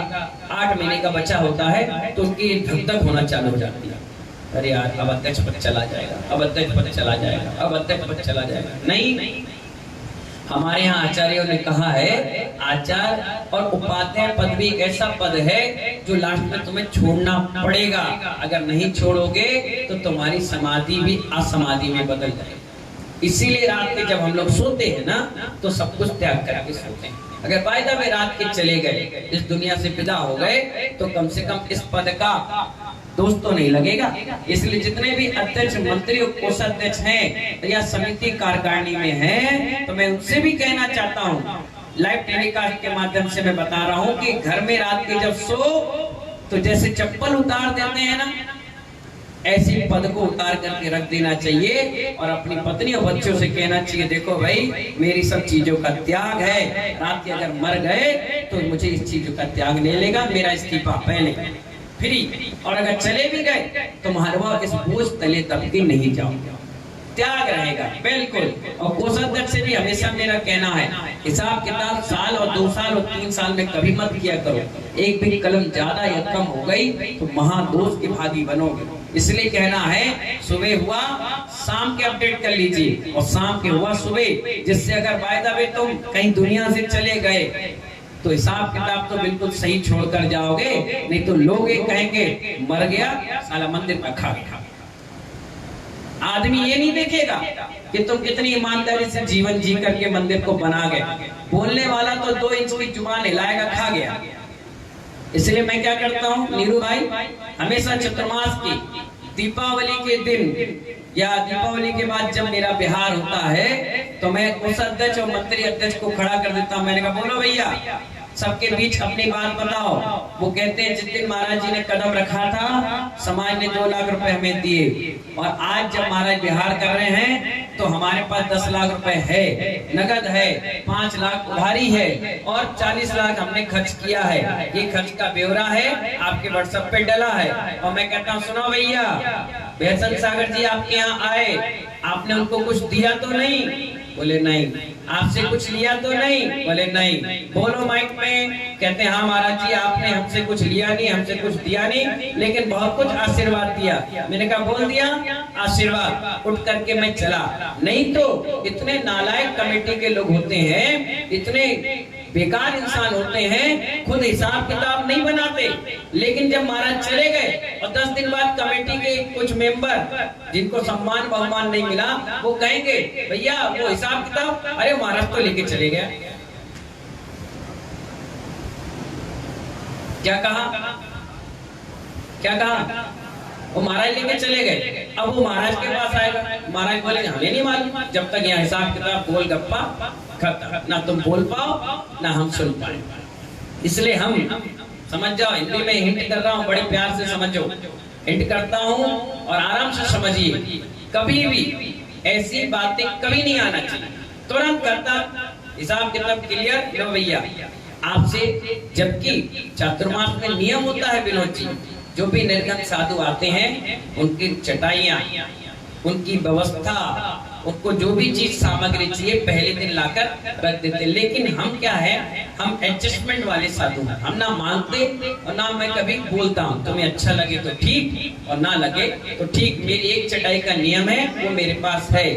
8 महीने का बचा होता है, तो उनकी धक-धक होना चालू हो जाती है। अरे यार अब अध्यक्ष पद चला जाएगा, अब अध्यक्ष पद चला जाएगा, अब अध्यक्ष पद चला जाएगा। नहीं, हमारे यहाँ आचार्यों ने कहा है, आचार्य और उपाध्याय पद भी एक ऐसा पद है जो लास्ट में तुम्हें छोड़ना पड़ेगा। अगर नहीं छोड़ोगे तो तुम्हारी समाधि भी असमाधि में बदल जाएगी। इसीलिए रात के जब हम लोग सोते हैं ना, तो सब कुछ त्याग करके सोते हैं। अगर वायदा में रात के चले गए, इस दुनिया से विदा हो गए, तो कम से कम इस पद का दोष तो नहीं लगेगा। इसलिए जितने भी अध्यक्ष मंत्री और कोषाध्यक्ष हैं या समिति कार्यकारिणी में हैं, तो मैं उनसे भी कहना चाहता हूँ, लाइव टेलीकास्ट के माध्यम से मैं बता रहा हूँ कि घर में रात के जब सो, तो जैसे चप्पल उतार देते हैं ना, ऐसी पद को उतार करके रख देना चाहिए और अपनी पत्नी और बच्चों से कहना चाहिए, देखो भाई मेरी सब चीजों का त्याग है, रात के अगर मर गए तो मुझे इस चीजों का त्याग ले लेगा, मेरा इस्तीफा पहले फ्री, और अगर चले भी गए तो महानुभाव इस बोझ तले दबके नहीं जाओगे, त्याग रहेगा बिल्कुल। और कोषाध्यक्ष से भी हमेशा मेरा कहना है, हिसाब किताब साल और 2 साल और 3 साल में कभी मत किया करो। एक भी कलम ज्यादा या कम हो गई तो महादोष के भागी बनोगे। इसलिए कहना है, सुबह हुआ शाम के अपडेट कर लीजिए और शाम के हुआ सुबह, जिससे अगर वायदा में तुम कहीं दुनिया से चले गए तो हिसाब किताब तो बिल्कुल सही छोड़कर जाओगे, नहीं तो लोग ये कहेंगे मर गया साला मंदिर में खा गया। आदमी ये नहीं देखेगा कि तुम कितनी ईमानदारी से जीवन जी करके मंदिर को बना गए। बोलने वाला तो 2 इंच की जुबान हिलाएगा, खा गया। इसलिए मैं क्या करता हूँ नीरू भाई, हमेशा चतुर्मास की दीपावली के दिन या दीपावली के बाद जब मेरा बिहार होता है, तो मैं कोषाध्यक्ष और मंत्री अध्यक्ष को खड़ा कर देता हूँ। मैंने कहा बोलो भैया, सबके बीच अपनी बात बताओ। वो कहते हैं जिस दिन महाराज जी ने कदम रखा था, समाज ने 2 लाख रुपए हमें दिए, और आज जब महाराज बिहार कर रहे हैं तो हमारे पास 10 लाख रुपए है, नगद है, 5 लाख उधारी है और 40 लाख हमने खर्च किया है। ये खर्च का ब्यौरा है, आपके व्हाट्सएप पे डला है। और मैं कहता हूँ सुनो भैया, बेहसन सागर जी आपके यहाँ आए, आपने उनको कुछ दिया तो नहीं? बोले नहीं। आपसे कुछ लिया तो नहीं? बोले नहीं। बोलो माइक में। कहते हैं हाँ महाराज जी, आपने हमसे कुछ लिया नहीं, हमसे कुछ दिया नहीं, लेकिन बहुत कुछ आशीर्वाद दिया। मैंने कहा बोल दिया आशीर्वाद, उठ करके मैं चला। नहीं तो इतने नालायक कमेटी के लोग होते हैं, इतने बेकार इंसान होते हैं, खुद हिसाब किताब नहीं बनाते, लेकिन जब महाराज चले गए और 10 दिन बाद कमेटी के कुछ मेंबर जिनको सम्मान बहुमान नहीं मिला, वो कहेंगे भैया वो हिसाब किताब, अरे महाराज तो लेके चले गया। क्या कहा? क्या कहा? वो महाराज लेके चले गए। अब वो महाराज के पास आएगा, महाराज बोले हमें नहीं मालूम, जब तक यहाँ हिसाब किताब गोल गप्पा खत्म, ना तुम बोल पाओ ना हम सुन पाए। इसलिए हम समझ जाओ, हिंदी में हिंट कर रहा हूँ, बड़े प्यार से समझो, हिंट करता हूँ और आराम से समझिए। कभी भी ऐसी बातें कभी नहीं आना चाहिए, तुरंत करता हिसाब किताब क्लियर लो भैया आपसे। जबकि चातुर्मास में नियम होता है विनोद जी, जो भी निर्गत साधु आते हैं उनकी चटाइयाँ, उनकी व्यवस्था, उनको जो भी चीज सामग्री चाहिए पहले दिन लाकर रख देते। लेकिन हम क्या है, हम एडजस्टमेंट वाले साधु हैं। हम ना मांगते और ना मैं कभी बोलता हूँ तुम्हें अच्छा लगे तो ठीक और ना लगे तो ठीक। मेरी एक चटाई का नियम है, वो मेरे पास है।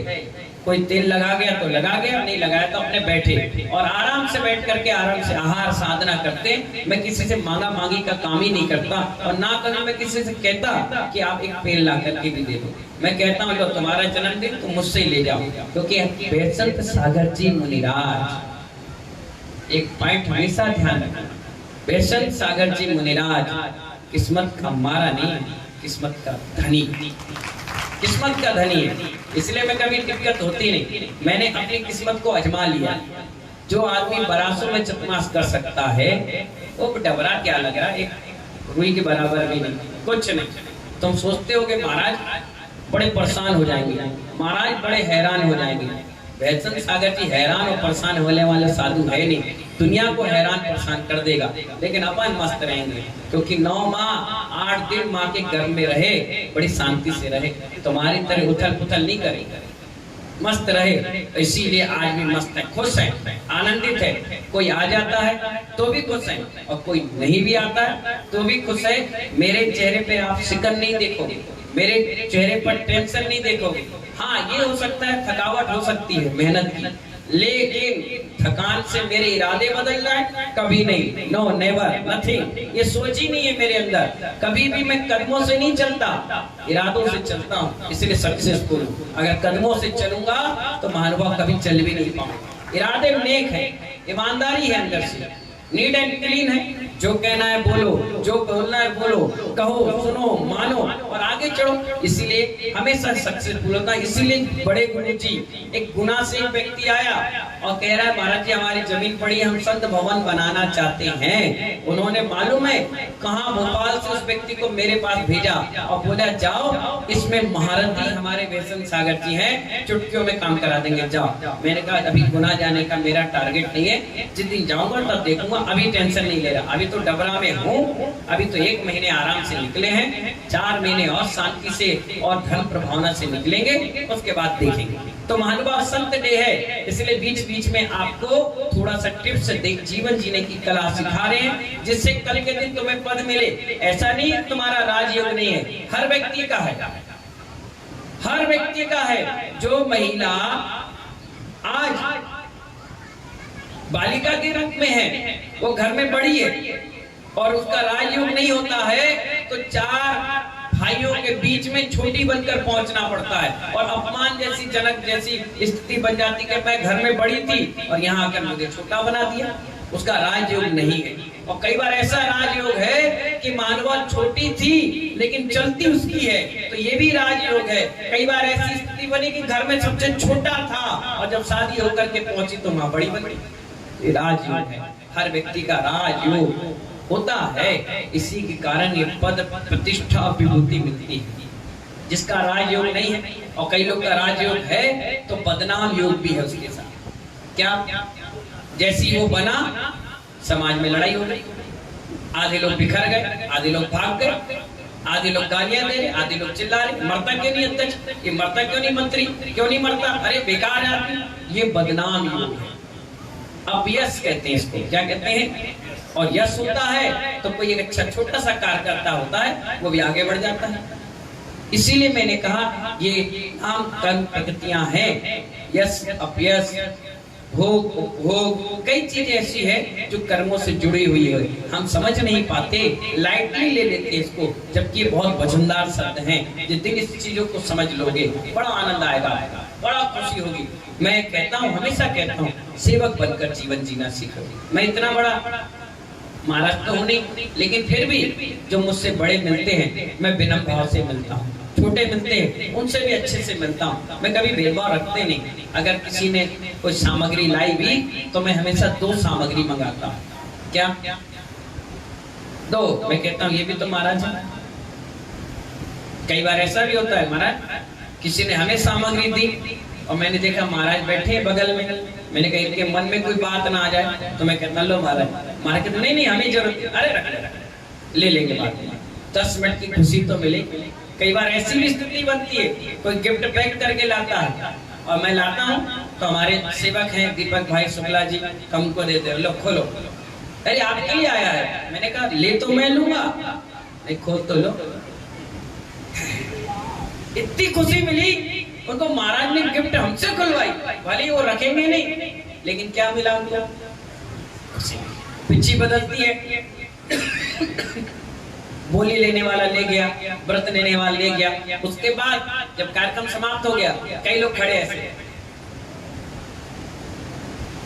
कोई तेल लगा गया तो लगा गया, नहीं लगाया तो अपने बैठे और आराम से बैठ करके आराम से आहार साधना करते। मैं किसी से मांगा मांगी का काम ही नहीं करता और ना कभी मैं किसी से कहता कि आप एक पेड़ ला करके भी दे दो। मैं कहता हूँ लो तुम्हारा जन्मदिन तुम मुझसे ही ले जाओ, क्योंकि बेसंत सागर जी मुनिराज, एक पॉइंट हमेशा ध्यान रखना, बेसंत सागर जी मुनिराज किस्मत का मारा नहीं, किस्मत का धनी, किस्मत का धनी है। इसलिए मैं कभी दिक्कत होती नहीं। मैंने अपनी किस्मत को आजमा लिया। जो आदमी बरासों में चतमाश कर सकता है वो डबरा क्या लग रहा है, एक रुई के बराबर भी नहीं, कुछ नहीं। तुम सोचते हो कि महाराज बड़े परेशान हो जाएंगे, महाराज बड़े हैरान हो जाएंगे। बेसंत सागर जी हैरान और परेशान होने वाले साधु है नहीं, दुनिया को हैरान परेशान कर देगा, लेकिन अपन मस्त रहेंगे, क्योंकि 9 माह 8 दिन माँ के गर्भ में रहे, बड़ी शांति से रहे, तुम्हारी तरह उथल पुथल नहीं करेगा, मस्त रहे। इसीलिए आज भी मस्त है, खुश है, आनंदित है। कोई आ जाता है तो भी खुश है और कोई नहीं भी आता है तो भी खुश है। मेरे चेहरे पे आप शिकन नहीं देखोगे, मेरे चेहरे पर टेंशन नहीं देखोगे। हाँ, ये हो सकता है थकावट हो सकती है मेहनत की, लेकिन थकान से मेरे इरादे बदल जाए कभी नहीं, नो नेवर नथिंग। ये सोच ही नहीं है मेरे अंदर। कभी भी मैं कदमों से नहीं चलता, इरादों से चलता हूँ, इसलिए सक्सेसफुल हूँ। अगर कदमों से चलूंगा तो महानुभाव कभी चल भी नहीं पाऊंगा। इरादे नेक है, ईमानदारी है अंदर से, नीट एंड क्लीन है। जो कहना है बोलो, जो बोलना है बोलो, कहो, सुनो, मानो और आगे चढ़ो। इसीलिए हमेशा सक्सेसफुल होता है। इसीलिए बड़े गुरु जी, एक गुना से एक व्यक्ति आया और कह रहा है महाराज जी हमारी जमीन पड़ी, हम संत भवन बनाना चाहते हैं। उन्होंने मालूम है कहाँ, भोपाल से उस व्यक्ति को मेरे पास भेजा और बोला जाओ, इसमें महारथी हमारे बेसंत सागर जी हैं, चुटकियों में काम करा देंगे, जाओ। मैंने कहा अभी गुना जाने का मेरा टारगेट नहीं है, जिस दिन जाऊंगा तब देखूंगा, अभी टेंशन नहीं ले रहा। अभी तो डबरा में हूँ, अभी तो 1 महीने आराम से निकले हैं, 4 महीने और शांति से और धन प्रभावना से निकलेंगे, उसके बाद देखेंगे। तो महानुभाव संत डे है, इसलिए बीच बीच में आपको थोड़ा सा टिप्स जीवन जीने की कला सिखा रहे हैं, जिससे कल के दिन तुम्हें पद मिले। ऐसा नहीं तुम्हारा राजयोग नहीं है, हर व्यक्ति का है, हर व्यक्ति का है। जो महिला आज बालिका के रूप में है, वो घर में बड़ी है और उसका राजयोग नहीं होता है, तो 4 भाइयों के बीच में छोटी बनकर पहुंचना पड़ता है और अपमान जैसी, जनक जैसी स्थिति बन जाती कि मैं घर में बड़ी थी और यहाँ आकर मुझे छोटा बना दिया। उसका राजयोग नहीं है। और कई बार ऐसा राजयोग है कि मानवा छोटी थी लेकिन चलती उसकी है, तो ये भी राजयोग है। कई बार ऐसी स्थिति बनी कि घर में सबसे छोटा था और जब शादी होकर के पहुंची तो माँ बड़ी बन गई। ये राजयोग है, हर व्यक्ति का राजयोग होता है। इसी के कारण ये पद प्रतिष्ठा विभूति मिलती है। जिसका राजयोग नहीं है, और कई लोग का राजयोग है तो बदनाम योग भी है उसके साथ। क्या? जैसी वो बना, समाज में लड़ाई हो गई, आधे लोग बिखर गए, आधे लोग भाग गए, आधे लोग गालियां दे रहे, आधे लोग चिल्ला रहे, मरता क्यों नहीं अध्यक्ष, ये मरता क्यों नहीं मंत्री, क्यों नहीं मरता, अरे बेकार आदमी। ये बदनाम योग है। अब यश कहते हैं इसको, क्या कहते हैं? और यश होता है तो कोई एक अच्छा छोटा सा कार्यकर्ता होता है, वो भी आगे बढ़ जाता है। इसीलिए मैंने कहा ये नाम कर्म प्रकृतियां हैं, यश अपयश भोग उपभोग, कई चीजें ऐसी है जो कर्मों से जुड़ी हुई है, हम समझ नहीं पाते, लाइटली ले लेते हैं इसको, जबकि ये बहुत वजनदार शब्द हैं। जिस दिन इस चीजों को समझ लोगे बड़ा आनंद आएगा, बड़ा खुशी होगी। मैं कहता हूँ, हमेशा कहता हूँ, सेवक बनकर जीवन जीना सीखो। मैं इतना बड़ा महाराज तो हूँ नहीं, लेकिन फिर भी जो मुझसे बड़े मिलते हैं मैं विनम्र भाव से मिलता हूँ, छोटे मिलते हैं उनसे भी अच्छे से मिलता हूँ। मैं कभी भेदभाव रखते नहीं। अगर किसी ने कोई सामग्री लाई भी तो मैं हमेशा 2 सामग्री मंगाता हूँ। क्या? 2। मैं कहता हूँ ये भी तो महाराज है। कई बार ऐसा भी होता है, महाराज किसी ने हमें सामग्री दी और मैंने देखा महाराज बैठे हैं बगल में, मैंने कहा इनके मन में कोई बात ना आ जाए, तो मैं कहता लो महाराज, महाराज कहते नहीं हमें जरूरत, अरे रख ले लेंगे बाद में, 10 मिनट की खुशी तो मिलेगी। कई बार ऐसी भी स्थिति बनती है, कोई गिफ्ट पैक करके लाता है और मैं लाता हूँ तो हमारे सेवक हैं दीपक भाई शुक्ला जी, कम को देते लो खोलो। अरे आपके लिए आया है। मैंने कहा ले तो मैं लूंगा, नहीं खोल तो लो। इतनी खुशी मिली उनको, महाराज ने गिफ्ट हमसे खुलवाई, भले वो रखेंगे नहीं लेकिन क्या मिला उनको, पिच्ची बदलती है। बोली लेने वाला ले गया, व्रत लेने वाला ले गया। उसके बाद जब कार्यक्रम समाप्त हो गया, कई लोग खड़े ऐसे,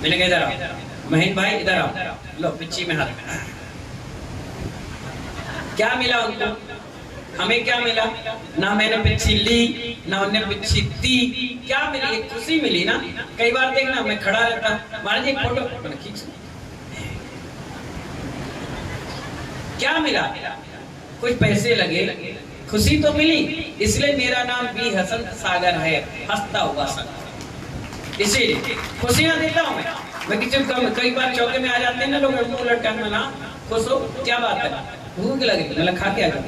मैंने कहा इधर आओ महीन भाई, इधर आओ, लो पिच्ची में हाथ। क्या मिला उनको, हमें क्या मिला? ना मैंने पिच्ची ली ना उन्हें पिच्ची दी। क्या मिली? एक खुशी मिली ना। कई बार देखना मैं खड़ा रहता, महाराज एक फोटो खींच, क्या मिला? कुछ पैसे लगे, खुशी तो मिली। इसलिए मेरा नाम भी हसंत सागर है, हंसता हुआ संत। इसीलिए खुशियां देता हूं मैं किसी कई बार चौके में आ जाते हैं ना लोग, मुंह लटकाने ना, खुश हो, क्या बात है, भूख लगी, मतलब खा के आ जाओ,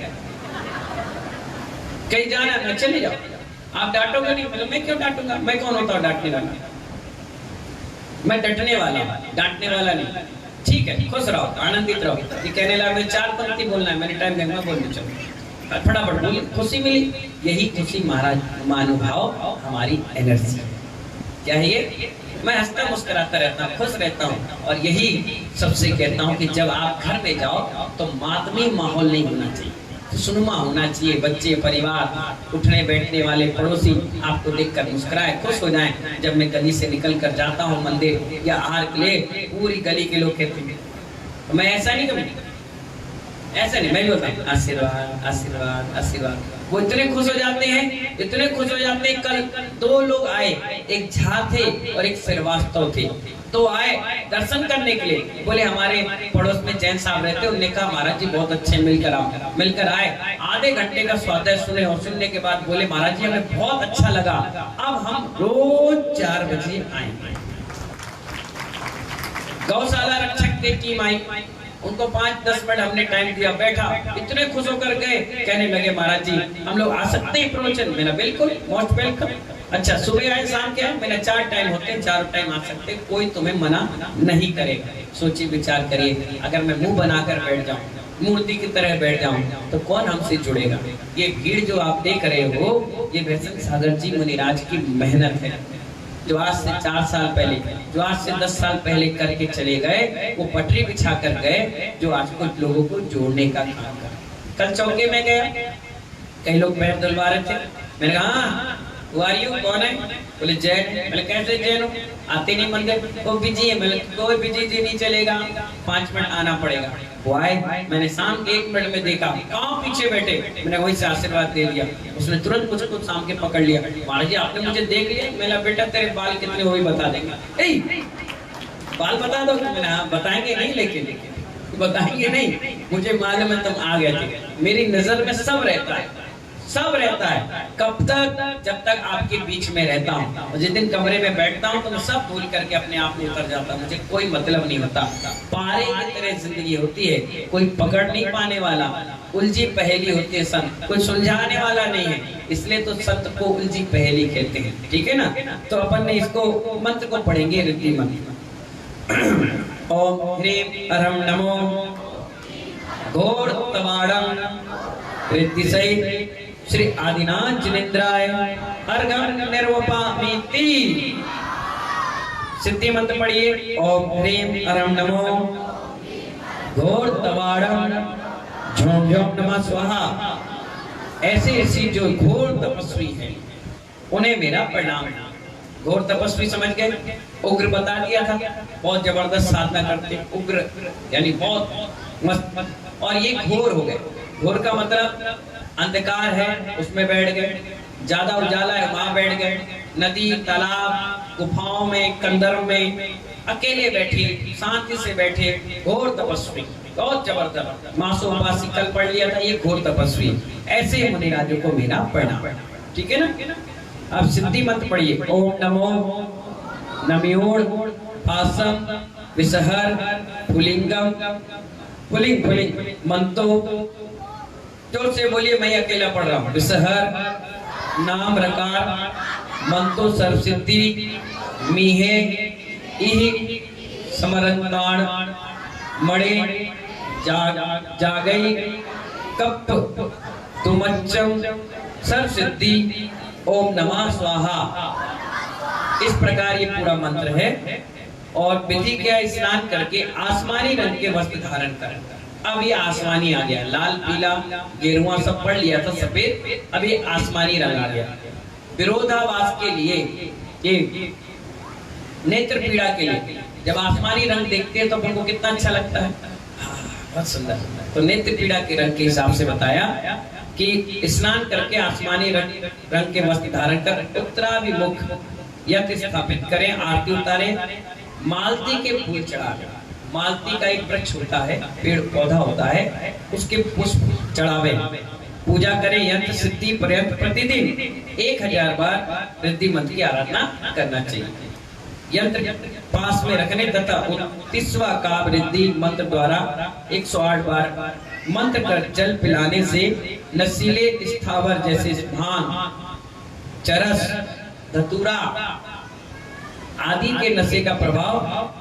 कहीं जाना है चले जाओ, आप डांटोगे नहीं, मतलब मैं क्यों डांटूंगा, मैं कौन होता हूँ डांटने वाला, मैं डटने वाला, डांटने वाला नहीं। ठीक है, खुश रहो, आनंदित रहो। ये कहने लगा मैं 4 पंक्ति बोलना है, मैंने टाइम देखना, बोल चलो फटाफट बोल, खुशी मिली। यही खुशी महाराज महानुभाव हमारी एनर्जी क्या है ये। मैं हंसता मुस्कुराता रहता हूँ, खुश रहता हूँ, और यही सबसे कहता हूँ कि जब आप घर में जाओ तो मातमी माहौल नहीं होना चाहिए, खुशनुमा होना चाहिए। बच्चे, परिवार, उठने बैठने वाले पड़ोसी आपको देखकर मुस्कुराए, खुश हो जाएं। जब मैं गली से निकल कर जाता हूँ मंदिर या आहार के लिए, पूरी गली के लोग कहते हैं, तो मैं ऐसा नहीं करूँ, ऐसा नहीं, मैं भी होता हूँ आशीर्वाद आशीर्वाद आशीर्वाद। वो इतने खुश हो जाते हैं, इतने खुश हो जाते हैं। कल 2 लोग आए, एक झा थे और एक श्रीवास्तव थे, तो आए दर्शन करने के लिए। बोले हमारे पड़ोस में जैन साहब रहते, उन्होंने कहा महाराज जी बहुत अच्छे, मिलकर आओ। मिलकर आए, आधे घंटे का स्वाध्याय सुने, और सुनने के बाद बोले महाराज जी हमें बहुत अच्छा लगा, अब हम रोज 4 बजे आएंगे। गौशाला रक्षक की टीम आई, उनको 5-10 मिनट हमने टाइम दिया, बैठा, इतने खुश होकर गए, कहने लगे महाराज जी हम लोग आ सकते हैं प्रवचन? मेरा बिल्कुल, मोस्ट वेलकम। अच्छा सुबह आए शाम के आए? मेरा 4 टाइम होते हैं, 4 टाइम आ सकते हैं, कोई तुम्हें मना नहीं करेगा। सोचिए, विचार करिए, अगर मैं मुंह बनाकर बैठ जाऊं, मूर्ति की तरह बैठ जाऊं, तो कौन हमसे जुड़ेगा? ये भीड़ जो आप देख रहे हो, ये हसंत सागर जी मुनिराज की मेहनत है, जो आज से 4 साल पहले, जो आज से 10 साल पहले करके चले गए। वो पटरी बिछा कर गए, जो आज कुछ लोगों को जोड़ने का काम कर। कल चौके में गया, कई लोग पैर धुलवा रहे थे, मैंने कहा हाँ कौन है? बोले जैन। बोले कैसे जैन हो, आते नहीं मंदिर? वो बिजी है। बोले कोई बिजी जी नहीं चलेगा, 5 मिनट आना पड़ेगा। वो आए, मैंने शाम के 1 मिनट में देखा, कहाँ पीछे बैठे, मैंने वहीं से आशीर्वाद दे दिया। उसने तुरंत मुझको शाम के पकड़ लिया, महाराज जी आपने मुझे देख लिया? मेरा बेटा तेरे बाल कितने हो बता देंगे, बाल बता दो? मैंने हाँ बताएंगे नहीं, लेकिन बताएंगे नहीं, मुझे मालूम है तुम आ गए थे। मेरी नजर में सब रहता है, सब रहता है। कब तक? जब तक आपके बीच में रहता हूँ। और जिस दिन कमरे में बैठता हूँ तो मैं सब भूल करके अपने आप में उतर जाता हूँ, मुझे कोई मतलब नहीं होता। पारे की तरह जिंदगी होती है, कोई पकड़ नहीं पाने वाला, उलझी पहेली होती है संत, कोई सुलझाने वाला नहीं है, इसलिए तो संत को उलझी पहेली कहते हैं, ठीक है ना। तो अपन ने इसको मंत्र को पढ़ेंगे, रिद्धि मंत्र। ओम ह्रीं अरहं नमो घोर तवाड़ं रिद्धि सहित श्री आदिनाथ जिनेन्द्राय अर्घं निर्वपामीति। सिद्धि मंत्र पढ़िए। ओम ह्रीं अरहं नमो घोर तवाड़ं झों झों नमः स्वाहा। ऐसे ऐसी जो घोर तपस्वी है उन्हें मेरा प्रणाम। घोर तपस्वी समझ गए? उग्र बता दिया था, बहुत जबरदस्त साधना करते, उग्र यानी बहुत मस्त। और ये घोर हो गए। घोर का मतलब अंधकार है उसमें बैठ गए, ज्यादा उजाला है वहां बैठ गए, नदी तालाब गुफाओं में कंदर में अकेले बैठे, शांति से बैठे, घोर तपस्वी, बहुत जबरदस्त। मासूपासी कल पढ़ लिया था, ये घोर तपस्वी। ऐसे मुनिराजों को मेरा प्रणाम, ठीक है ना। अब सिद्धि मंत्र पढ़िए। ओम नमो नम्योड़ पासम विसहर पुलिंगम, पुलिंग पुलिंग मंतो, जोर से बोलिए, मैं अकेला पढ़ रहा हूँ। विसहर नाम रकार मंतो सर्वसिद्धि मीहे इहि समरंताण मणे जागई कप तुमच्चम सर्वसिद्धि ओम नमः स्वाहा। इस प्रकार ये पूरा मंत्र है। और विधि क्या, स्नान करके आसमानी रंग के वस्त्र धारण कर। अब ये आसमानी आ गया, लाल पीला गेरुआ सब पढ़ लिया था, सफेद, अब ये आसमानी रंग आ गया। विरोधाभास के लिए, ये नेत्र पीड़ा के लिए, जब आसमानी रंग देखते हैं तो अपन को कितना अच्छा लगता है, बहुत सुंदर। तो नेत्र पीड़ा के रंग के हिसाब से बताया कि स्नान करके आसमानी रंग के वस्त्र धारण कर उत्तराभिमुख यज्ञ स्थापित करें, आरती उतारें, मालती के फूल चढ़ावे। मालती का एक वृक्ष होता है, पेड़ पौधा होता है, उसके पुष्प चढ़ावे, पूजा करें। यंत्र सिद्धि पर्यंत प्रतिदिन 1000 बार रिद्धि मंत्र की आराधना करना चाहिए। यंत्र पास में रखने तथा 29वां काव्य रिद्धि मंत्र द्वारा 108 बार मंत्र कर जल पिलाने से नशीले स्थावर जैसे भांग, चरस, धतूरा आदि के नशे का प्रभाव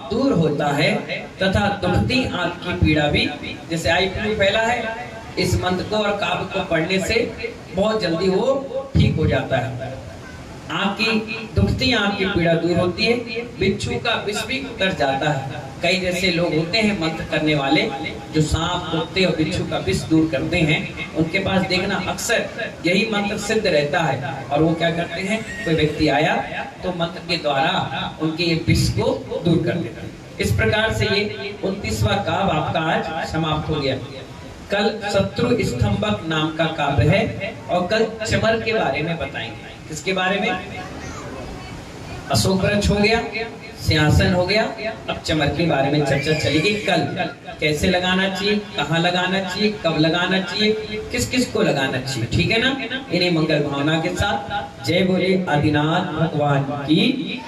दूर होता है तथा दुखती आंख की पीड़ा भी, जैसे आई फ्लू फैला है, इस मंत्र को और काव्य को पढ़ने से बहुत जल्दी वो ठीक हो जाता है। आंख की दुखती आंख की पीड़ा दूर होती है, बिच्छू का विष भी उतर जाता है। कई जैसे लोग होते हैं मंत्र करने वाले, जो सांप, कुत्ते और बिच्छू का विष दूर करते हैं, उनके पास देखना अक्सर यही मंत्र सिद्ध रहता है। और वो क्या करते हैं, कोई व्यक्ति आया तो मंत्र के द्वारा उनके ये विष को दूर कर देते हैं। इस प्रकार से ये 29वां काव्य आपका आज समाप्त हो गया। कल शत्रु स्तंभक नाम का काव्य है और कल चमर के बारे में बताएंगे। किसके बारे में? अशोक वृक्ष हो गया, सिंहासन हो गया, अब चमर के बारे में चर्चा चलेगी। कल कैसे लगाना चाहिए, कहाँ लगाना चाहिए, कब लगाना चाहिए, किस किस को लगाना चाहिए, ठीक है ना। इन्हीं मंगल भावना के साथ जय बोले आदिनाथ भगवान की।